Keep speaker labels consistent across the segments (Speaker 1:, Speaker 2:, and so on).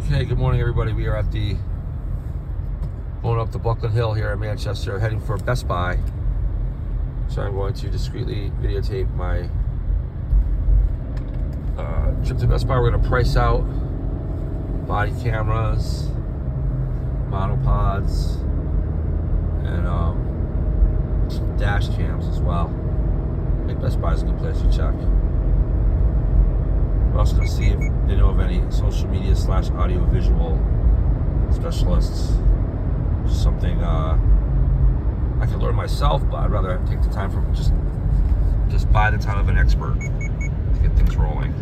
Speaker 1: Okay, good morning, everybody. We are going up the Buckland Hill here in Manchester, heading for Best Buy. So I'm going to discreetly videotape my trip to Best Buy. We're going to price out body cameras, monopods, and dash cams as well. I think Best Buy is a good place to check. We're also going to see if they know of any social media / audio visual specialists. Something I can learn myself, but I'd rather take the time from just buy the time of an expert to get things rolling.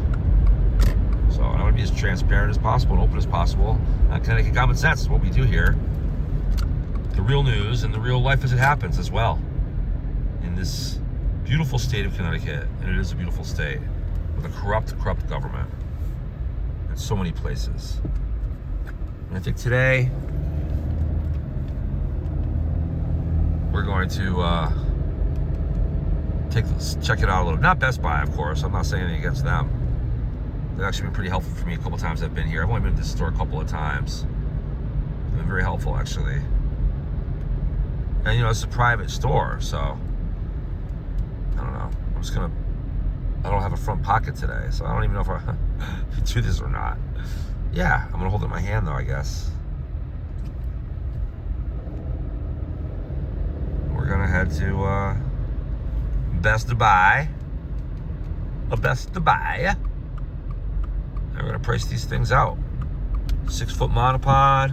Speaker 1: So I want to be as transparent as possible and open as possible. Connecticut Common Sense is what we do here. The real news and the real life as it happens as well. In this beautiful state of Connecticut, and it is a beautiful state, with a corrupt government in so many places. And I think today we're going to check it out a little. Not Best Buy, of course. I'm not saying anything against them. They've actually been pretty helpful for me a couple times I've been here. I've only been to this store a couple of times. They've been very helpful, actually. And it's a private store, so I don't know. I don't have a front pocket today, so I don't even know if I do this or not. Yeah, I'm gonna hold it in my hand though, I guess. We're gonna head to Best Buy. Best Buy. And we're gonna price these things out. 6-foot monopod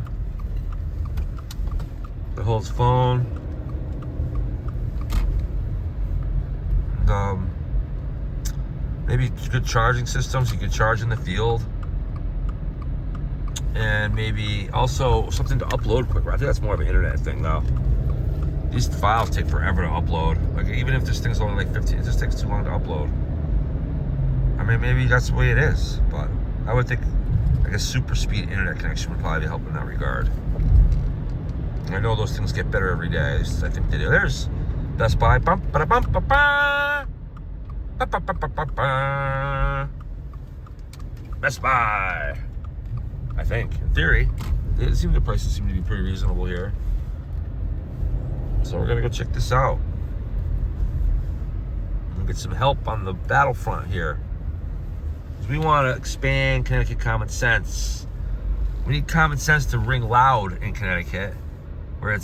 Speaker 1: that holds phone. And, maybe good charging systems. You could charge in the field. And maybe also something to upload quicker. I think that's more of an internet thing though. These files take forever to upload. Like even if this thing's only like 15, it just takes too long to upload. I mean, maybe that's the way it is, but I would think like a super speed internet connection would probably help in that regard. And I know those things get better every day. I think they do. There's Best Buy. Best Buy. I think, in theory, the prices seem to be pretty reasonable here. So we're gonna go check this out. We'll get some help on the battlefront here. Because we want to expand Connecticut Common Sense. We need common sense to ring loud in Connecticut, where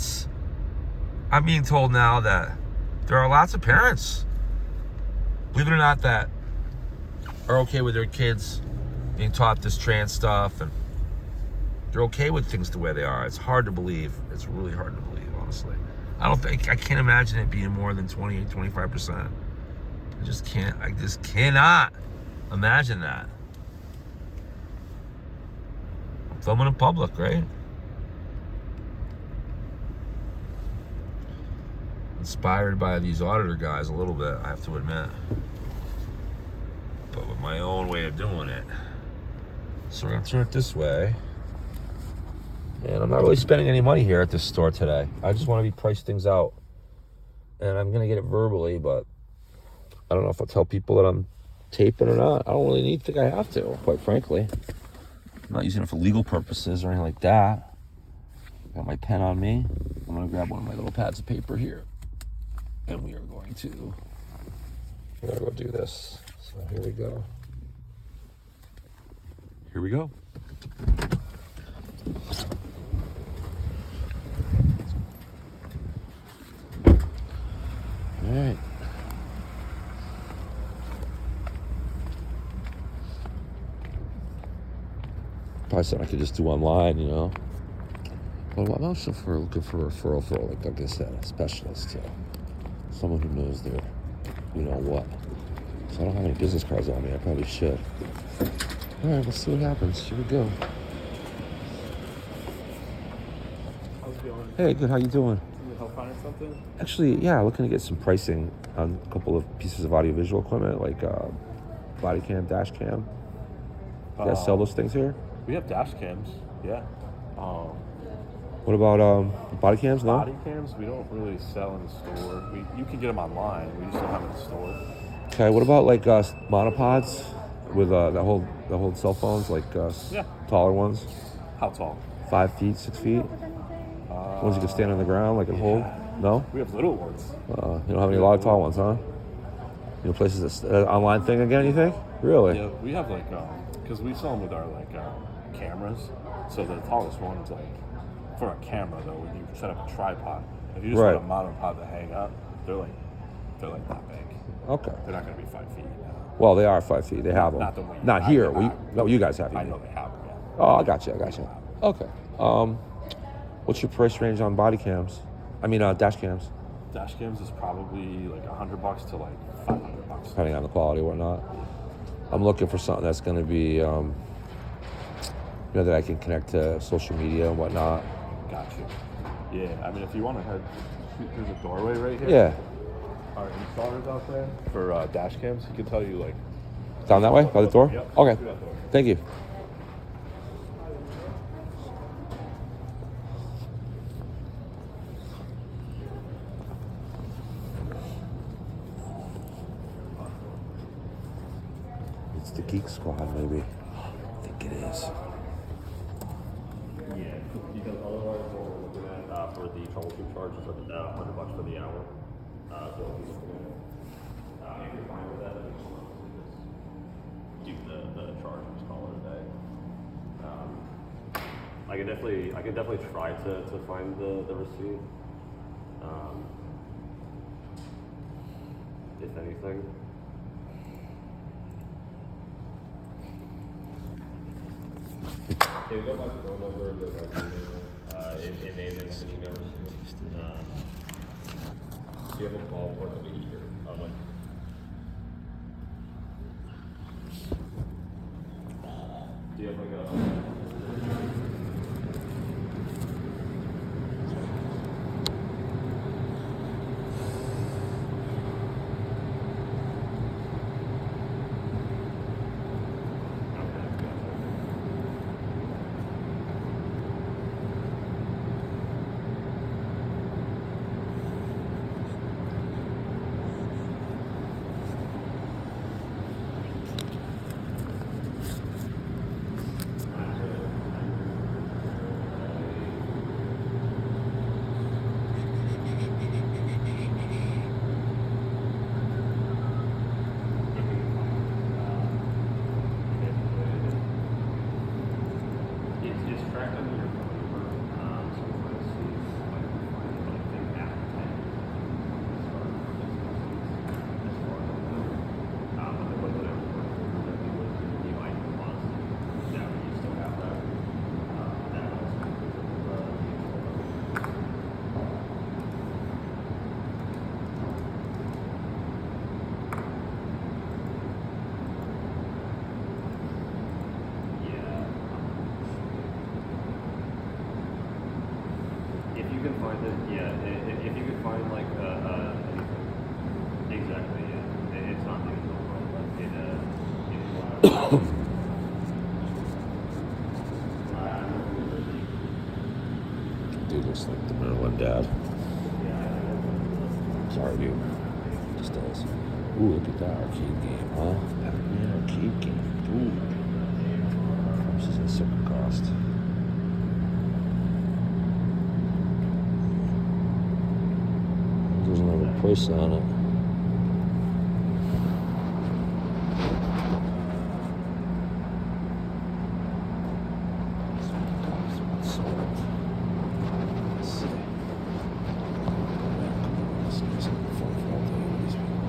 Speaker 1: I'm being told now that there are lots of parents, believe it or not, that are okay with their kids being taught this trans stuff, and they're okay with things the way they are. It's hard to believe. It's really hard to believe, honestly. I can't imagine it being more than 28, 25%. I just cannot imagine that. I'm filming in public, right? Inspired by these auditor guys a little bit, I have to admit. But with my own way of doing it. So we're gonna turn it this way. And I'm not really spending any money here at this store today. I just want to price things out. And I'm gonna get it verbally, but I don't know if I'll tell people that I'm taping or not. I don't really think I have to, quite frankly. I'm not using it for legal purposes or anything like that. Got my pen on me. I'm gonna grab one of my little pads of paper here. And we're gonna go do this. So here we go. Here we go. All right. Probably something I could just do online, Well, I'm also looking for a referral for, like I said, a specialist, someone who knows their, what. So I don't have any business cards on me. I probably should. All right, let's see what happens. Here we go.
Speaker 2: How's it going?
Speaker 1: Hey, good. How you doing?
Speaker 2: Can you help find something?
Speaker 1: Actually, yeah, looking to get some pricing on a couple of pieces of audiovisual equipment, like body cam, dash cam. You guys sell those things here?
Speaker 2: We have dash cams, yeah.
Speaker 1: What about body cams? No?
Speaker 2: Body cams, we don't really sell in the store. You can get them online. We just don't have them in the store.
Speaker 1: Okay, what about like monopods with that hold cell phones, like taller ones?
Speaker 2: How tall?
Speaker 1: 5 feet, 6 feet? Ones you can stand on the ground, like and hold? No?
Speaker 2: We have little ones.
Speaker 1: You don't have any lot tall ones, huh? You know, places that online thing again, you think? Really?
Speaker 2: Yeah, we have like, because we sell them with our like cameras. So the tallest one's like, for a camera though, when you set up a tripod, if you just
Speaker 1: Right.
Speaker 2: want a monopod to hang up, they're like that big.
Speaker 1: Okay.
Speaker 2: They're not going to be 5 feet.
Speaker 1: Well, they are 5 feet. They have them.
Speaker 2: Not the way.
Speaker 1: Not here. No, you guys have
Speaker 2: I
Speaker 1: them.
Speaker 2: know they have them. Yeah.
Speaker 1: Oh, I got you. Okay. What's your price range on body cams? I mean, dash cams,
Speaker 2: Dash cams is probably like $100 to like $500.
Speaker 1: depending on the quality or whatnot. I'm looking for something that's going to be, that I can connect to social media and whatnot.
Speaker 2: Got you. Yeah, I mean, if you want to head, there's a doorway right here.
Speaker 1: Yeah.
Speaker 2: Our installers out there for dash cams, he can tell you like.
Speaker 1: Down that way, by the door?
Speaker 2: Yep.
Speaker 1: Okay.
Speaker 2: Through that door.
Speaker 1: Thank you. It's the Geek Squad, maybe. I think it is.
Speaker 3: Yeah, because otherwise what we're looking at for the troubleshoot charge is $100 for the hour. So if you're looking at, if you're fine with that, then just keep the charge and just call it a day. I can definitely try to find the receipt. If anything. Can we go by the phone number that it may have been an email receipt? Do you have a ballpark of the year? Do you have like a... It's tracked under your phone number, so I'm trying to see if I can find it, but I think after 10, as far as but whatever that we would do, you might plus, that way you still have that. That also yeah. If you can find it, yeah. If you can find like anything, exactly, yeah. It's not the usual one, but
Speaker 1: Dude looks like the Maryland dad. Sorry, dude. Just does. Ooh, look at that arcade game, huh? Pac-Man arcade game. Dude. How much does that sucker cost? Doesn't have a price on it. Let's see. Let's see something fun for all day with these people.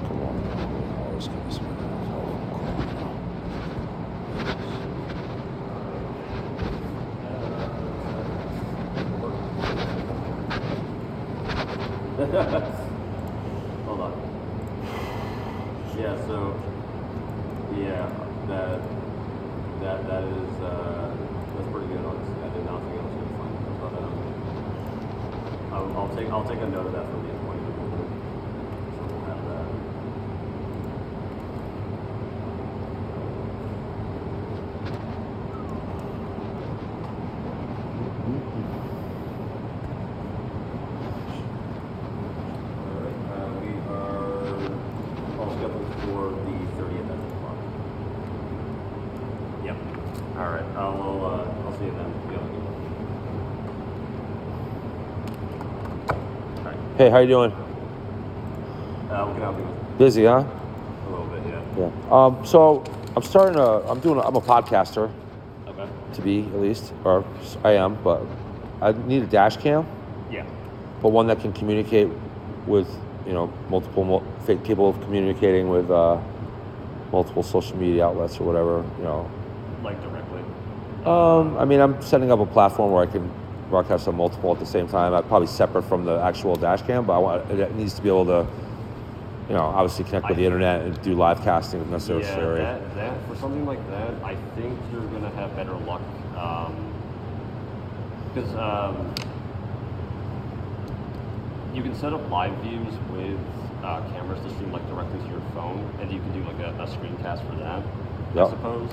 Speaker 1: Come on, man. Always give us
Speaker 3: Hold on. Yeah, so yeah, that is that's pretty good, honestly. I did not think I was gonna find it. I thought that I'll take a note of that for the appointment. So we'll have that.
Speaker 1: Hey, how you doing?
Speaker 3: What can I help you with?
Speaker 1: Busy, huh?
Speaker 3: A little bit, yeah.
Speaker 1: Yeah. So I'm a podcaster,
Speaker 3: Okay.
Speaker 1: to be at least, or I am, but I need a dash cam,
Speaker 3: Yeah.
Speaker 1: but one that can communicate with, multiple capable of communicating with multiple social media outlets or whatever,
Speaker 3: Like directly.
Speaker 1: I mean, I'm setting up a platform where I can broadcast on multiple at the same time. Probably separate from the actual dash cam, but it needs to be able to, obviously connect with the internet and do live casting if necessary.
Speaker 3: Yeah, that for something like that, I think you're gonna have better luck. Because you can set up live views with cameras to stream like directly to your phone, and you can do like a screencast for that.
Speaker 1: Yep.
Speaker 3: I suppose.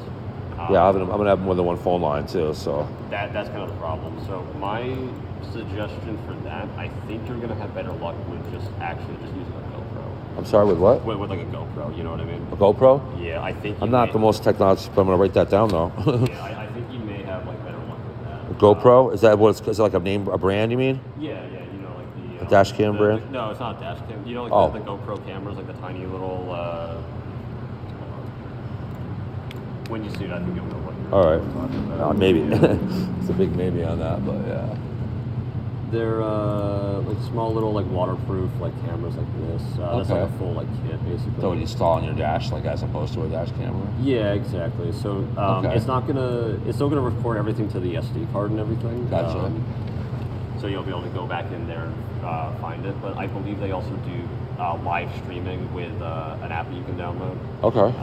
Speaker 1: Yeah, I'm gonna have more than one phone line too. So
Speaker 3: That's kind of the problem. So my suggestion for that, I think you're gonna have better luck with just using a GoPro.
Speaker 1: I'm sorry, with what?
Speaker 3: With like a GoPro, you know what I mean?
Speaker 1: A GoPro?
Speaker 3: Yeah, I think
Speaker 1: I'm not the most technology, but I'm gonna write that down though.
Speaker 3: Yeah, I think you may have like better luck with that.
Speaker 1: A GoPro? Is that what it's? Is it like a brand? You mean?
Speaker 3: Yeah, you know, like the
Speaker 1: A dash cam brand?
Speaker 3: No, it's not a dash cam. You know, like
Speaker 1: Oh.
Speaker 3: the GoPro cameras, like the tiny little. When you see it, I think you'll know what you're
Speaker 1: All right.
Speaker 3: talking about.
Speaker 1: Maybe.
Speaker 3: Yeah.
Speaker 1: It's a big maybe on that, but yeah.
Speaker 3: They're like small little like waterproof like cameras like this. That's like
Speaker 1: Okay.
Speaker 3: a full like kit basically.
Speaker 1: So when you install on your dash, like as opposed to a dash camera.
Speaker 3: Yeah, exactly. So
Speaker 1: Okay.
Speaker 3: it's still gonna record everything to the SD card and everything.
Speaker 1: Gotcha.
Speaker 3: So you'll be able to go back in there and find it. But I believe they also do live streaming with an app that you can download.
Speaker 1: Okay.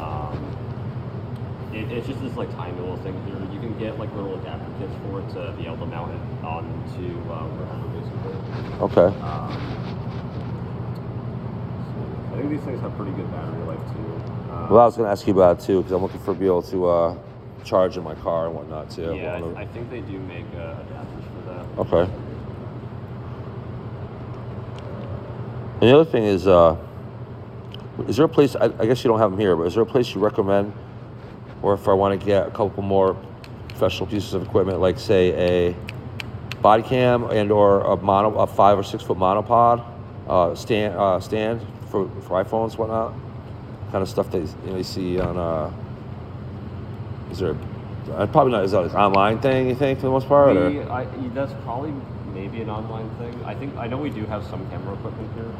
Speaker 3: It's just this like tiny little thing here. You can get like little adapter kits for it to be able to mount it onto wherever basically.
Speaker 1: Okay.
Speaker 3: I think these things have pretty good battery life too.
Speaker 1: Well, I was gonna ask you about it too because I'm looking for be able to charge in my car and whatnot too.
Speaker 3: Yeah, I think they do make adapters for that.
Speaker 1: Okay. And the other thing is there a place? I guess you don't have them here, but is there a place you recommend? Or if I want to get a couple more professional pieces of equipment, like say a body cam and or a 5 or 6 foot monopod stand for iPhones, whatnot, kind of stuff that you see on. Is there? Probably not. Is that an online thing? You think for the most part?
Speaker 3: That's probably maybe an online thing. I know we do have some camera equipment here.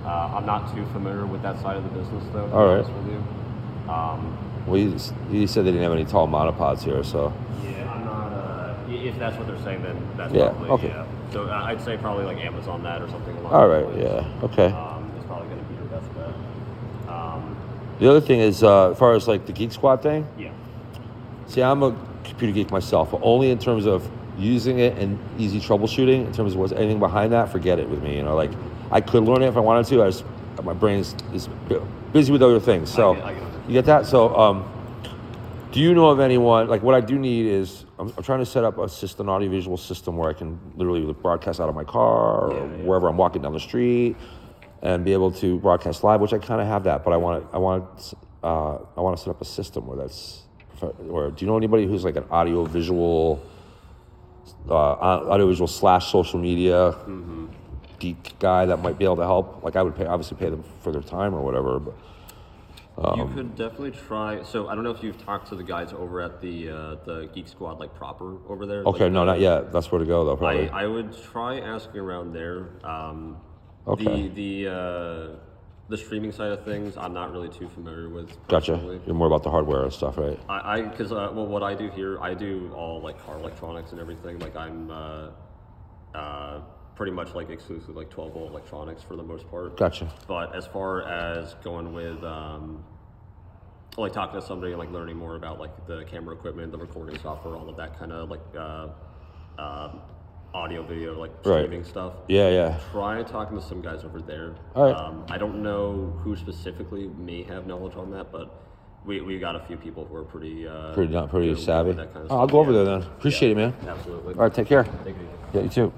Speaker 3: I'm not too familiar with that side of the business though. To
Speaker 1: All
Speaker 3: be
Speaker 1: right.
Speaker 3: honest with you.
Speaker 1: Well, you said they didn't have any tall monopods here, so.
Speaker 3: Yeah, I'm not. If that's what they're saying, then that's
Speaker 1: Yeah,
Speaker 3: probably
Speaker 1: okay.
Speaker 3: yeah. So I'd say probably like Amazon that or something along
Speaker 1: All
Speaker 3: those
Speaker 1: right.
Speaker 3: lines.
Speaker 1: Yeah. Okay.
Speaker 3: It's probably going to be your best bet.
Speaker 1: The other thing is, as far as like the Geek Squad thing.
Speaker 3: Yeah.
Speaker 1: See, I'm a computer geek myself, but only in terms of using it and easy troubleshooting. In terms of what's anything behind that, forget it with me. Like I could learn it if I wanted to. My brain is busy with other things. So
Speaker 3: I get it.
Speaker 1: you get that. So do you know of anyone? Like what I do need is I'm trying to set up a system, an audiovisual system where I can literally broadcast out of my car or wherever I'm walking down the street, and be able to broadcast live, which I kind of have that. But I want to set up a system where that's. Or do you know anybody who's like an audiovisual / social media geek guy that might be able to help? Like I would obviously pay them for their time or whatever. But
Speaker 3: You could definitely try. So I don't know if you've talked to the guys over at the Geek Squad like proper over there.
Speaker 1: okay,
Speaker 3: like,
Speaker 1: no, not yet. That's where to go though. Probably.
Speaker 3: I would try asking around there.
Speaker 1: Okay.
Speaker 3: The streaming side of things, I'm not really too familiar with.
Speaker 1: Gotcha.
Speaker 3: Personally.
Speaker 1: You're more about the hardware and stuff, right?
Speaker 3: Because what I do here, I do all like car electronics and everything. Like I'm pretty much like exclusive like 12-volt electronics for the most part.
Speaker 1: Gotcha.
Speaker 3: But as far as going with like talking to somebody and like learning more about like the camera equipment, the recording software, all of that kind of like audio, video, like
Speaker 1: Right.
Speaker 3: streaming stuff.
Speaker 1: Yeah.
Speaker 3: Try talking to some guys over there.
Speaker 1: All right.
Speaker 3: I don't know who specifically may have knowledge on that, but we got a few people who are pretty
Speaker 1: Pretty
Speaker 3: good
Speaker 1: savvy.
Speaker 3: with that kind of
Speaker 1: I'll
Speaker 3: stuff.
Speaker 1: go over
Speaker 3: Yeah.
Speaker 1: there then. Appreciate it, man.
Speaker 3: Absolutely.
Speaker 1: All right, take care.
Speaker 3: Take it easy.
Speaker 1: Yeah, you too.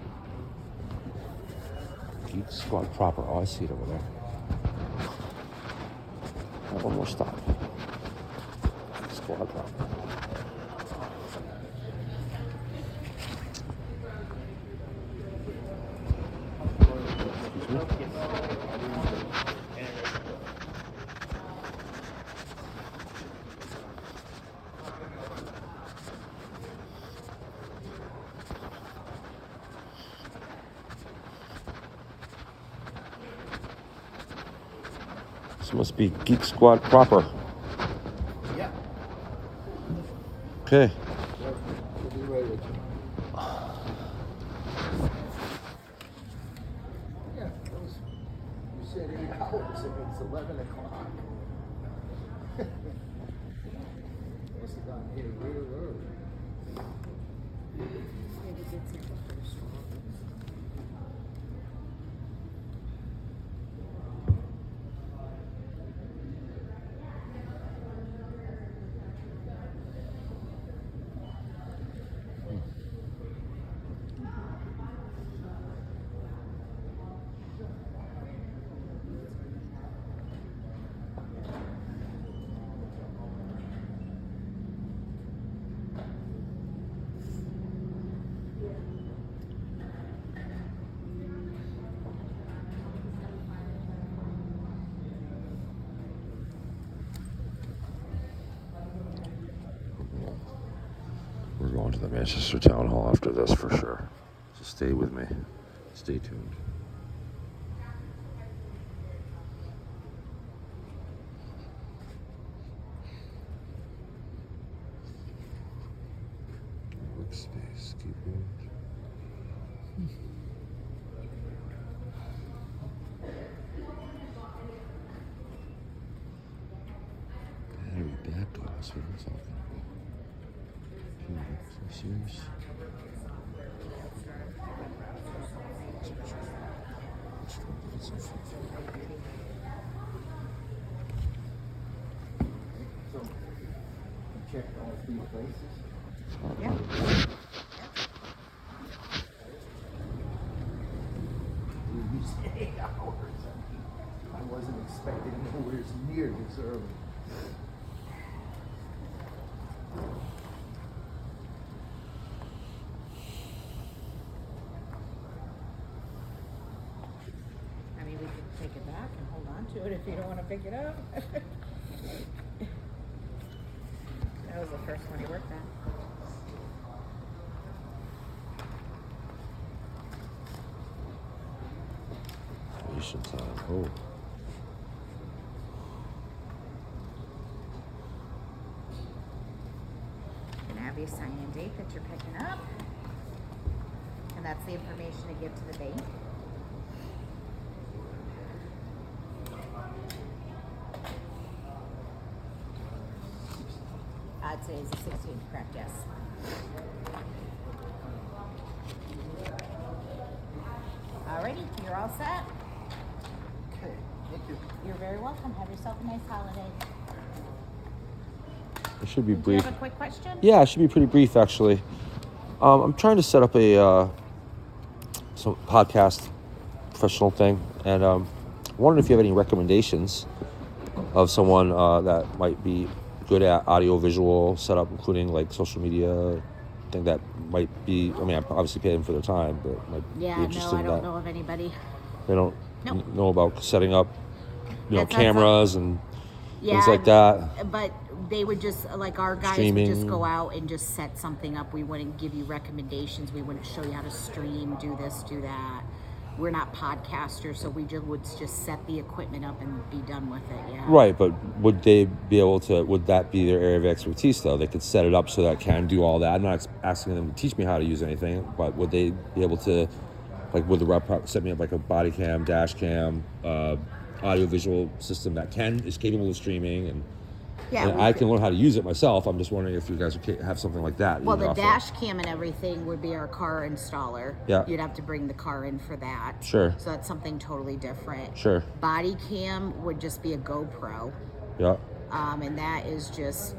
Speaker 1: Geek Squad proper. Oh, I see it over there. One more stop. Geek Squad proper. Excuse This must be Geek Squad proper.
Speaker 4: Yeah.
Speaker 1: Okay.
Speaker 4: We'll be ready. Yeah, you said 8 hours and it's 11 o'clock. Must have gotten here real early.
Speaker 1: We're going to the Manchester Town Hall after this for sure. So stay with me. Stay tuned. Workspace, keyboard. Battery backup. That's what I'm talking about. Serious?
Speaker 4: So, you checked all 3 places?
Speaker 5: Yeah.
Speaker 4: You said 8 hours. I wasn't expecting nowhere near this early.
Speaker 5: I mean, we could take it back and hold on to it if you don't want to pick it up. That was the first one he worked on.
Speaker 1: Patience on hold.
Speaker 5: You can have your sign and date that you're picking up. And that's the information to give to the bank. Today's the 16th, correct? Yes. Alrighty, you're all set.
Speaker 4: Okay, thank you.
Speaker 5: You're very welcome. Have yourself a nice holiday.
Speaker 1: It should be
Speaker 5: Do you
Speaker 1: brief.
Speaker 5: have a quick question?
Speaker 1: Yeah, it should be pretty brief actually. I'm trying to set up a some podcast professional thing, and wondering if you have any recommendations of someone that might be good at audio visual setup, including like social media thing that might be. I mean, I obviously pay them for their time, but might be
Speaker 5: Yeah,
Speaker 1: interested
Speaker 5: no, I
Speaker 1: in
Speaker 5: don't
Speaker 1: that.
Speaker 5: know of anybody.
Speaker 1: They don't
Speaker 5: Nope.
Speaker 1: know about setting up,
Speaker 5: That's
Speaker 1: cameras and
Speaker 5: Yeah,
Speaker 1: things like that.
Speaker 5: But they would just, like our guys would
Speaker 1: Streaming.
Speaker 5: just go out and just set something up. We wouldn't give you recommendations. We wouldn't show you how to stream, do this, do that. We're not podcasters, so we just would just set the equipment up and be done with it, yeah.
Speaker 1: Right, but would they be able to? Would that be their area of expertise, though? They could set it up so that can do all that. I'm not asking them to teach me how to use anything, but would they be able to, like, would the rep set me up like a body cam, dash cam, audio visual system that is capable of streaming, and
Speaker 5: Yeah,
Speaker 1: I can learn how to use it myself. I'm just wondering if you guys have something like that.
Speaker 5: Well,
Speaker 1: you
Speaker 5: the
Speaker 1: offer.
Speaker 5: dash cam and everything would be our car installer.
Speaker 1: Yeah.
Speaker 5: You'd have to bring the car in for that.
Speaker 1: Sure.
Speaker 5: So that's something totally different.
Speaker 1: Sure.
Speaker 5: Body cam would just be a GoPro.
Speaker 1: Yeah.
Speaker 5: And that is just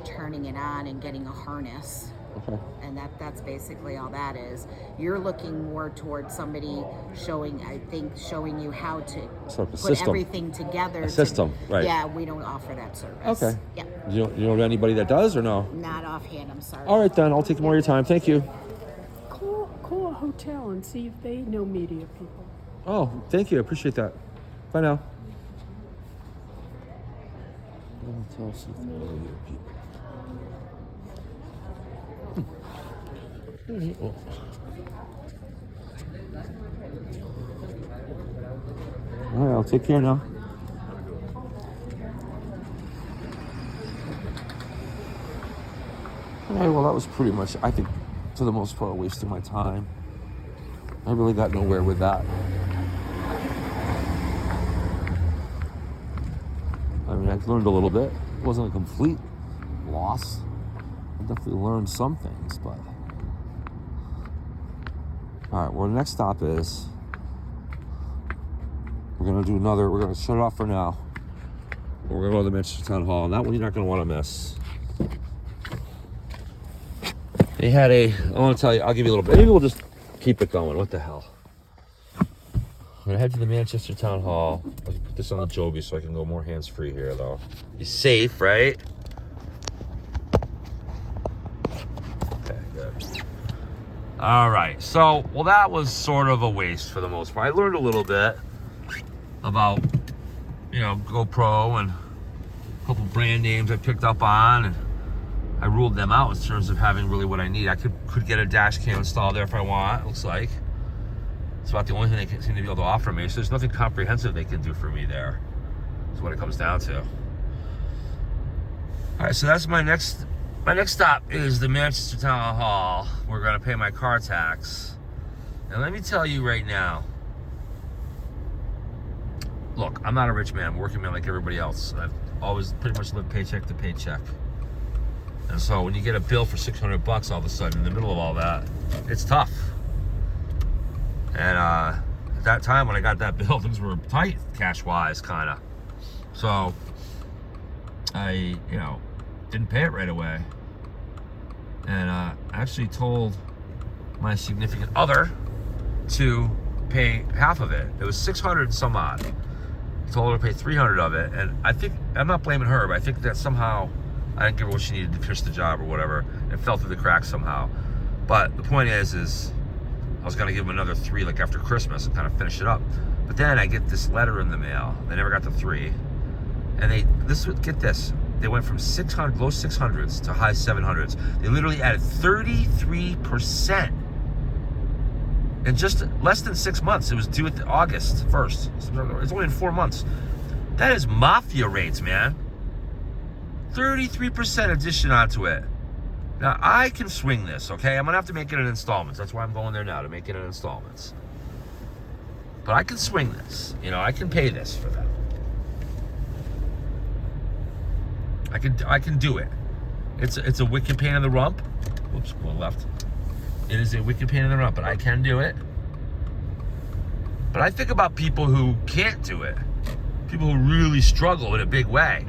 Speaker 5: turning it on and getting a harness.
Speaker 1: Okay.
Speaker 5: And that's basically all that is. You're looking more towards somebody showing you how to
Speaker 1: So a
Speaker 5: put
Speaker 1: system.
Speaker 5: everything together.
Speaker 1: System, right.
Speaker 5: Yeah, we don't offer that service.
Speaker 1: Okay.
Speaker 5: Yeah.
Speaker 1: You know of anybody that does or no?
Speaker 5: Not offhand, I'm sorry.
Speaker 1: All right, then. I'll take more of your time. Thank you.
Speaker 6: Call a hotel and see if they know media people.
Speaker 1: Oh, thank you. I appreciate that. Bye now. Tell something earlier, people. All right, I'll take care now. All right, well, that was pretty much, I think, for the most part, a waste of my time. I really got nowhere with that. I mean, I learned a little bit. It wasn't a complete loss. I definitely learned some things, but... All right, well, the next stop is... We're going to shut it off for now. We're going to go to the Manchester Town Hall, and that one you're not going to want to miss. They had I want to tell you, I'll give you a little bit. Maybe we'll just keep it going. What the hell? I'm going to head to the Manchester Town Hall. I'll put this on the Joby so I can go more hands-free here, though. Be safe, right? Okay, good. All right. So, well, that was sort of a waste for the most part. I learned a little bit about, GoPro and a couple brand names I picked up on, and I ruled them out in terms of having really what I need. I could get a dash cam installed there if I want, it looks like. It's about the only thing they seem to be able to offer me. So there's nothing comprehensive they can do for me there. That's what it comes down to. All right, so that's my next stop is the Manchester Town Hall. We're gonna pay my car tax. And let me tell you right now, look, I'm not a rich man. I'm a working man like everybody else. I've always pretty much lived paycheck to paycheck. And so when you get a bill for $600 all of a sudden in the middle of all that, it's tough. And at that time when I got that bill, things were tight cash-wise, kind of. So I, didn't pay it right away. And I actually told my significant other to pay half of it. It was $600 and some odd. I told her to pay $300 of it. And I think, I'm not blaming her, but I think that somehow I didn't give her what she needed to finish the job or whatever. It fell through the cracks somehow. But the point is I was gonna give them another $3 like after Christmas and kind of finish it up. But then I get this letter in the mail. They never got the $3. And get this. They went from low 600s to high 700s. They literally added 33%. In just less than 6 months. It was due at August 1st. It's only in 4 months. That is mafia rates, man. 33% addition onto it. Now, I can swing this, okay? I'm going to have to make it in installments. That's why I'm going there now, to make it in installments. But I can swing this. I can pay this for them. I can do it. It's a wicked pain in the rump. Whoops, going left. It is a wicked pain in the rump, but I can do it. But I think about people who can't do it. People who really struggle in a big way.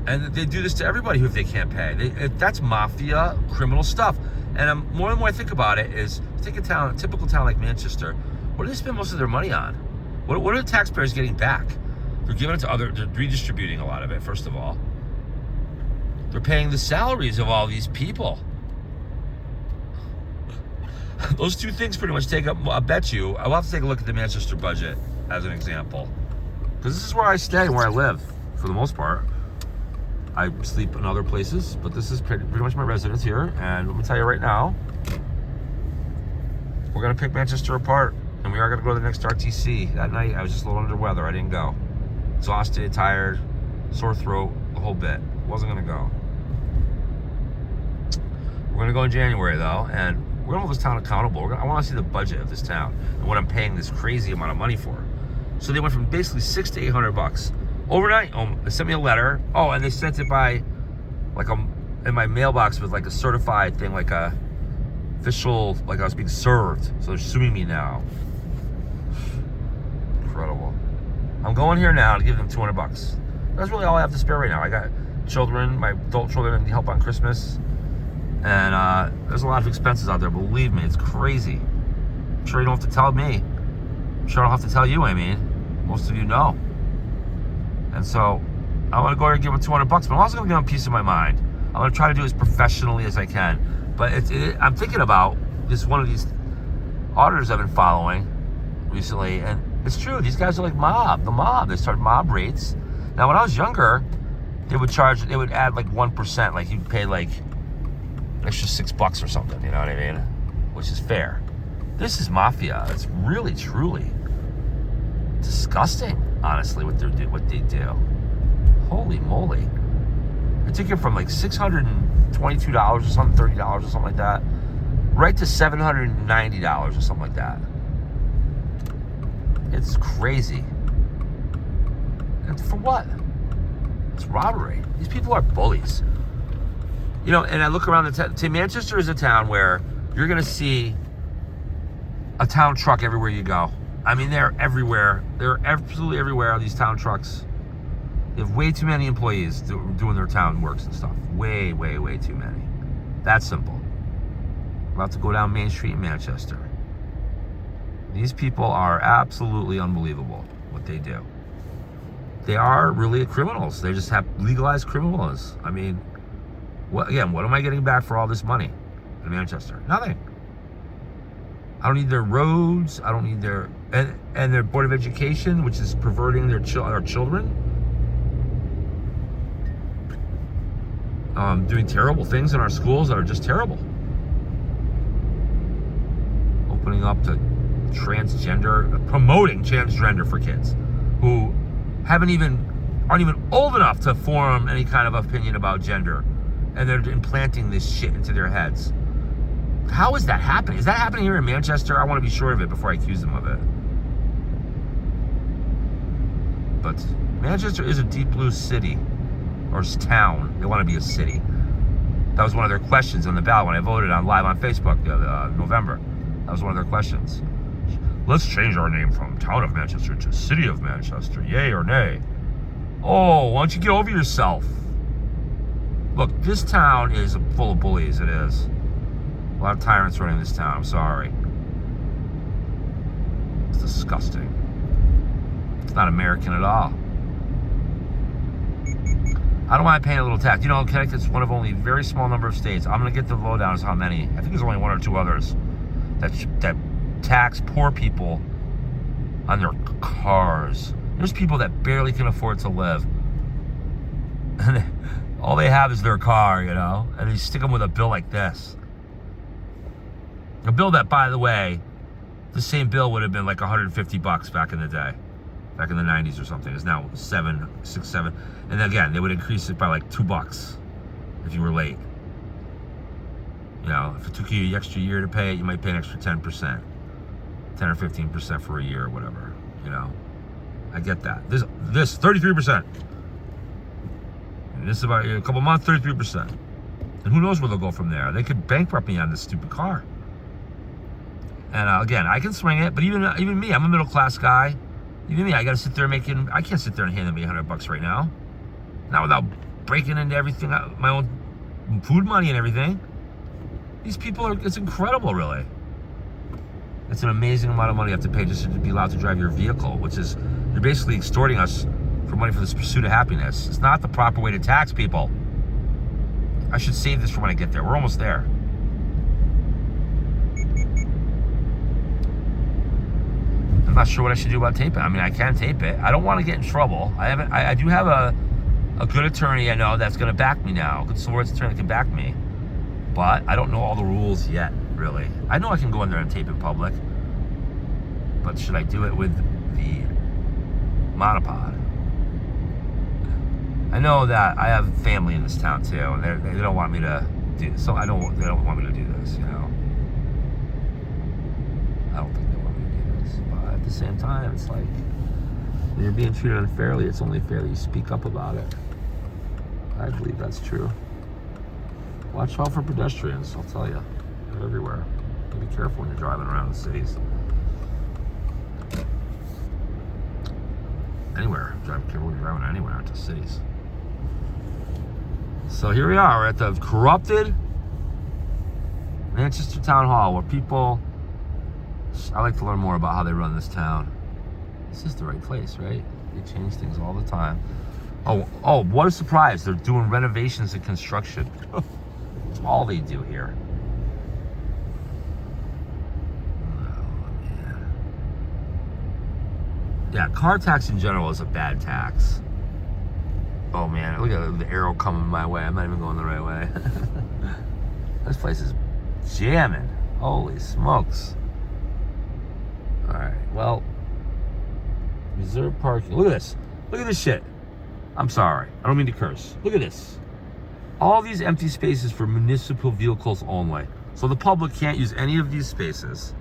Speaker 1: And they do this to everybody if they can't pay. That's mafia, criminal stuff. And more and more I think about it is, take a typical town like Manchester. What do they spend most of their money on? What are the taxpayers getting back? They're giving it to they're redistributing a lot of it, first of all. They're paying the salaries of all these people. Those two things pretty much take up, I bet you, I'll have to take a look at the Manchester budget as an example. Because this is where I stay and where I live, for the most part. I sleep in other places, but this is pretty much my residence here. And let me tell you right now, we're gonna pick Manchester apart, and we are gonna go to the next RTC. That night, I was just a little under the weather. I didn't go. Exhausted, tired, sore throat, the whole bit. Wasn't gonna go. We're gonna go in January though, and we're gonna hold this town accountable. I want to see the budget of this town and what I'm paying this crazy amount of money for. So they went from basically $600 to $800 overnight. They sent me a letter. Oh, and they sent it by in my mailbox with like a certified thing, like a official, like I was being served. So they're suing me now. Incredible. I'm going here now to give them $200. That's really all I have to spare right now. I got children, my adult children need help on Christmas. And there's a lot of expenses out there, believe me, it's crazy. I'm sure you don't have to tell me. I'm sure I don't have to tell you, most of you know. And so, I want to go there and give them $200, but I'm also going to give them peace of my mind. I'm going to try to do it as professionally as I can. But I'm thinking about this one of these auditors I've been following. recently, and it's true. These guys are like the mob. They started mob rates. Now, when I was younger, they would add like 1%. Like you'd pay like extra $6 or something. You know what I mean? Which is fair. This is mafia. It's really, truly disgusting, honestly, what they do. Holy moly. They take it from like $622 or something, $30 or something like that, right to $790 or something like that. It's crazy. And for what? It's robbery. These people are bullies. You know, and I look around Manchester is a town where you're going to see a town truck everywhere you go. I mean, they're everywhere. They're absolutely everywhere, these town trucks. They have way too many employees doing their town works and stuff. Way, way, way too many. That's simple. About to go down Main Street in Manchester. These people are absolutely unbelievable what they do. They are really criminals. They just have legalized criminals. I mean, what am I getting back for all this money in Manchester? Nothing. I don't need their roads. I don't need their and their Board of Education, which is perverting our children. Doing terrible things in our schools that are just terrible. Opening up to promoting transgender for kids who aren't even old enough to form any kind of opinion about gender, and they're implanting this shit into their heads. How is that happening? Is that happening here in Manchester? I want to be sure of it before I accuse them of it. But Manchester is a deep blue city, or town. They want to be a city. That was one of their questions on the ballot when I voted live on Facebook November. That was one of their questions. Let's change our name from Town of Manchester to City of Manchester. Yay or nay? Oh, why don't you get over yourself? Look, this town is full of bullies. It is. A lot of tyrants running this town. I'm sorry. It's disgusting. It's not American at all. I don't mind paying a little tax. You know, Connecticut's one of only a very small number of states. I'm going to get the lowdown as how many. I think there's only one or two others that tax poor people on their cars. There's people that barely can afford to live. And all they have is their car, you know? And they stick them with a bill like this. A bill that, by the way, the same bill would have been like $150 back in the day. Back in the 90s or something. It's now $6, $7. And again, they would increase it by like $2 if you were late. You know, if it took you an extra year to pay it, you might pay an extra 10%. 10 or 15% for a year or whatever, you know. I get that. This 33%. And this is about a couple months, 33%. And who knows where they'll go from there. They could bankrupt me on this stupid car. And again, I can swing it, but even me, I'm a middle class guy. Even me, I gotta sit there I can't sit there and hand them $800 right now. Not without breaking into everything, my own food money and everything. These people it's incredible, really. It's an amazing amount of money you have to pay just to be allowed to drive your vehicle, which is, you're basically extorting us for money for this pursuit of happiness. It's not the proper way to tax people. I should save this for when I get there. We're almost there. I'm not sure what I should do about taping. I mean, I can tape it. I don't want to get in trouble. I do have a good attorney I know that's going to back me now. A good civil rights attorney that can back me. But I don't know all the rules yet, really. I know I can go in there and tape in public. But should I do it with the monopod? I know that I have family in this town too, and they don't want me to do this. So they don't want me to do this, you know. I don't think they want me to do this. But at the same time, it's like, when you're being treated unfairly, it's only fair that you speak up about it. I believe that's true. Watch out for pedestrians, I'll tell you. They're everywhere. Be careful when you're driving around the cities. Anywhere. Drive careful when you're driving anywhere, not just cities. So here we are. We're at the corrupted Manchester Town Hall, where people... I like to learn more about how they run this town. This is the right place, right? They change things all the time. Oh, what a surprise. They're doing renovations and construction. That's all they do here. Oh, man. Yeah, car tax in general is a bad tax. Oh man, look at the arrow coming my way. I'm not even going the right way. This place is jamming. Holy smokes. Alright, well, reserve parking. Look at this. Look at this shit. I'm sorry. I don't mean to curse. Look at this. All these empty spaces for municipal vehicles only. So the public can't use any of these spaces.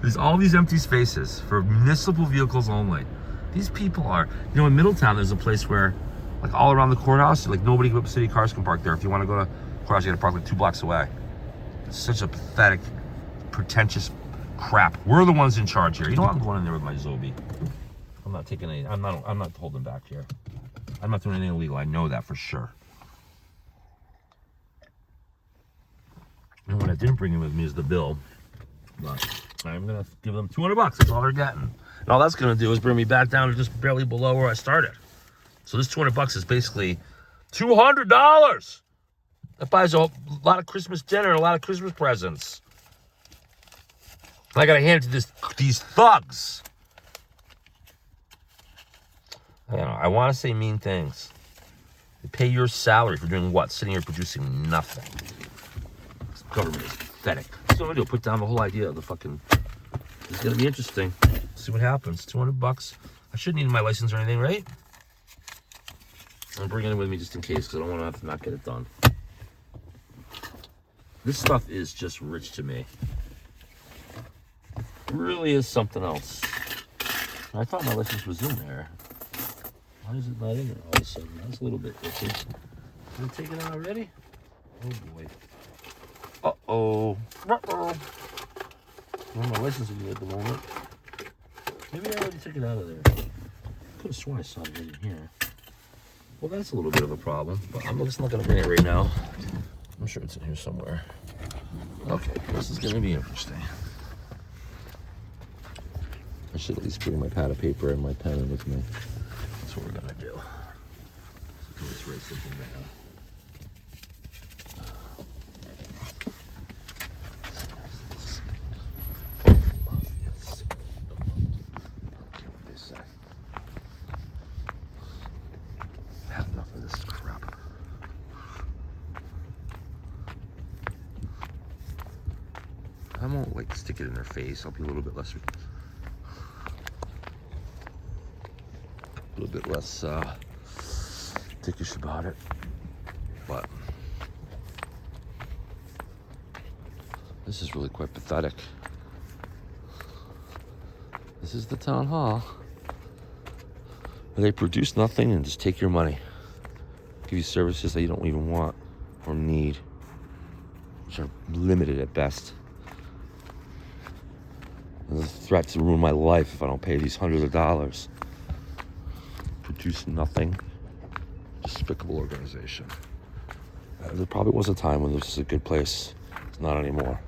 Speaker 1: There's all these empty spaces for municipal vehicles only. These people are, you know, in Middletown, there's a place where, like all around the courthouse, like nobody, city cars can park there. If you want to go to courthouse, you gotta park like 2 blocks away. It's such a pathetic, pretentious crap. We're the ones in charge here. You know what? I'm going in there with my Zobi. I'm not taking any, I'm not holding back here. I'm not doing anything illegal. I know that for sure. And what I didn't bring in with me is the bill. But I'm gonna give them $200. That's all they're getting. And all that's gonna do is bring me back down to just barely below where I started. So this $200 is basically $200. That buys a lot of Christmas dinner and a lot of Christmas presents. And I gotta hand it to these thugs. I don't know, I wanna say mean things. They pay your salary for doing what? Sitting here producing nothing. This government is pathetic. So what I'm gonna do, put down the whole idea of the fucking, it's gonna be interesting. See what happens, $200. I shouldn't need my license or anything, right? I'm bringing it with me just in case, because I don't want to have to not get it done. This stuff is just rich to me. It really is something else. I thought my license was in there. Why is it not in there all of a sudden? That's a little bit iffy. Did I take it out already? Oh boy. Uh-oh. Uh-oh. Well, my license is at the moment. Maybe I already took it out of there. Could have sworn I saw it right in here. Well, that's a little bit of a problem, but I'm just not going to bring it right now. I'm sure it's in here somewhere. Okay, this is going to be interesting. I should at least bring my pad of paper and my pen with me. That's what we're going to do. So let's write something down. I won't like stick it in their face. I'll be a little bit less dickish about it. But this is really quite pathetic. This is the town hall. They produce nothing and just take your money. Give you services that you don't even want or need, which are limited at best. There's a threat to ruin my life if I don't pay these hundreds of dollars. Produce nothing. Despicable organization. There probably was a time when this was a good place. It's not anymore.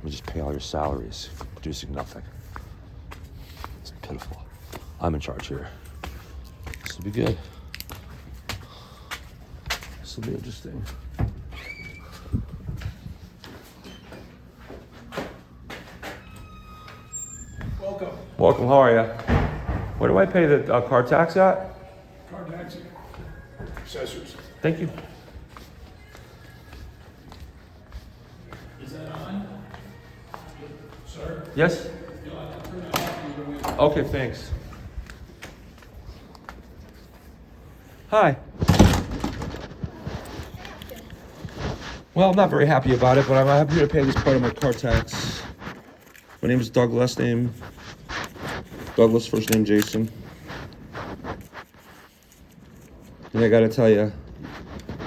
Speaker 1: We just pay all your salaries for producing nothing. It's pitiful. I'm in charge here. This will be good. This will be interesting. Welcome, how are you? Where do I pay the car tax at?
Speaker 6: Car tax, assessors.
Speaker 1: Thank you.
Speaker 6: Is that on? Sir?
Speaker 1: Yes?
Speaker 6: You'll have to turn it off when you go in.
Speaker 1: Okay, thanks. Hi. Well, I'm not very happy about it, but I'm happy to pay this part of my car tax. My name is Doug, last name Douglas, first name Jason. And I gotta tell you,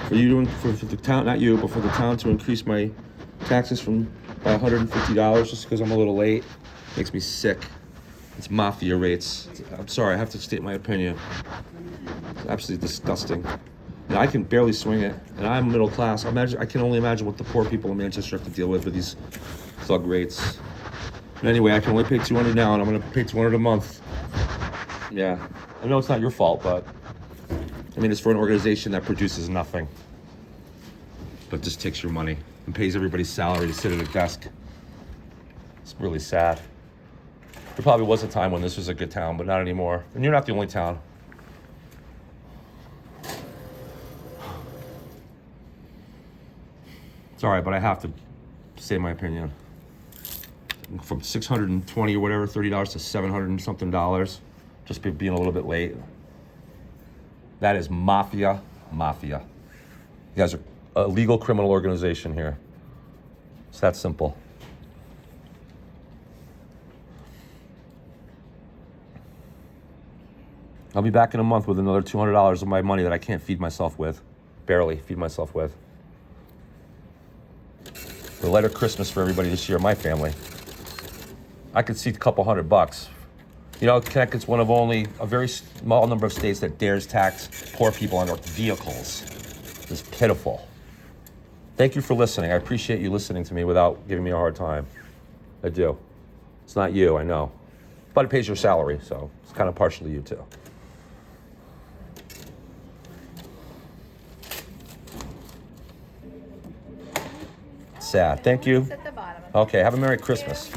Speaker 1: for the town, not you, but for the town to increase my taxes by $150 just because I'm a little late, makes me sick. It's mafia rates. I'm sorry, I have to state my opinion. It's absolutely disgusting. And I can barely swing it, and I'm middle class. I can only imagine what the poor people in Manchester have to deal with these thug rates. But anyway, I can only pay $200 now, and I'm gonna pay $200 a month. Yeah, I know it's not your fault, but I mean, it's for an organization that produces nothing, but just takes your money and pays everybody's salary to sit at a desk. It's really sad. There probably was a time when this was a good town, but not anymore. And you're not the only town. It's all right, but I have to say my opinion. From $620 or whatever, $30 to $700 and something dollars, just being a little bit late. That is mafia. You guys are a legal criminal organization here. It's that simple. I'll be back in a month with another $200 of my money that I can't feed myself with. Barely feed myself with. A lighter Christmas for everybody this year, my family. I could see a couple $100. You know, Connecticut's one of only a very small number of states that dares tax poor people on their vehicles. It's pitiful. Thank you for listening. I appreciate you listening to me without giving me a hard time. I do. It's not you, I know. But it pays your salary, so it's kind of partially you too. Sad. Thank you.
Speaker 7: At the bottom.
Speaker 1: Okay, have a Merry Christmas.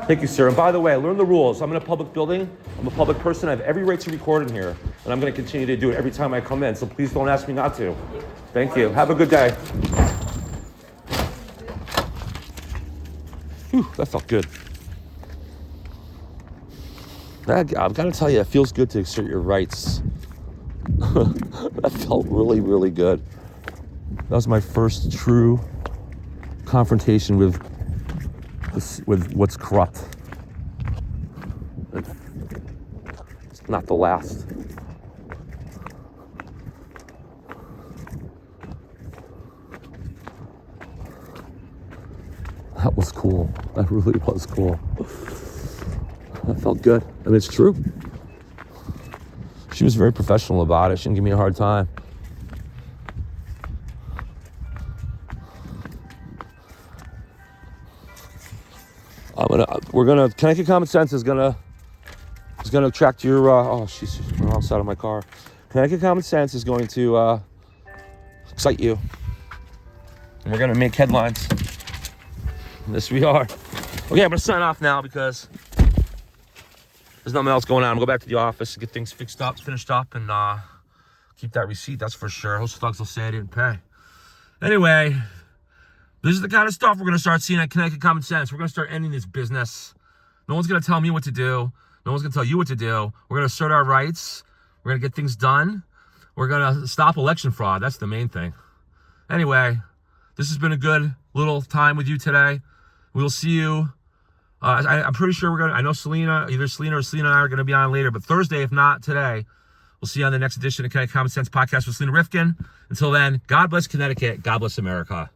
Speaker 1: Thank you, sir. And by the way, learn the rules. I'm in a public building. I'm a public person. I have every right to record in here. And I'm going to continue to do it every time I come in. So please don't ask me not to. Thank you. Have a good day. Whew, that felt good. I've got to tell you, it feels good to assert your rights. That felt really, really good. That was my first true confrontation with what's corrupt. It's not the last. That was cool. That really was cool. That felt good. And it's true. She was very professional about it. She didn't give me a hard time. Connecticut Common Sense is gonna attract your, oh, she's outside of my car. Connecticut Common Sense is going to excite you. And we're gonna make headlines. Yes, we are. Okay, I'm gonna sign off now because there's nothing else going on. I'm gonna go back to the office to get things finished up, and keep that receipt, that's for sure. Those thugs will say I didn't pay. Anyway, this is the kind of stuff we're gonna start seeing at Connecticut Common Sense. We're gonna start ending this business. No one's gonna tell me what to do. No one's gonna tell you what to do. We're gonna assert our rights. We're gonna get things done. We're gonna stop election fraud. That's the main thing. Anyway, this has been a good little time with you today. We'll see you. I'm pretty sure I know either Selena and I are going to be on later, but Thursday, if not today, we'll see you on the next edition of Connecticut Common Sense Podcast with Selena Rifkin. Until then, God bless Connecticut. God bless America.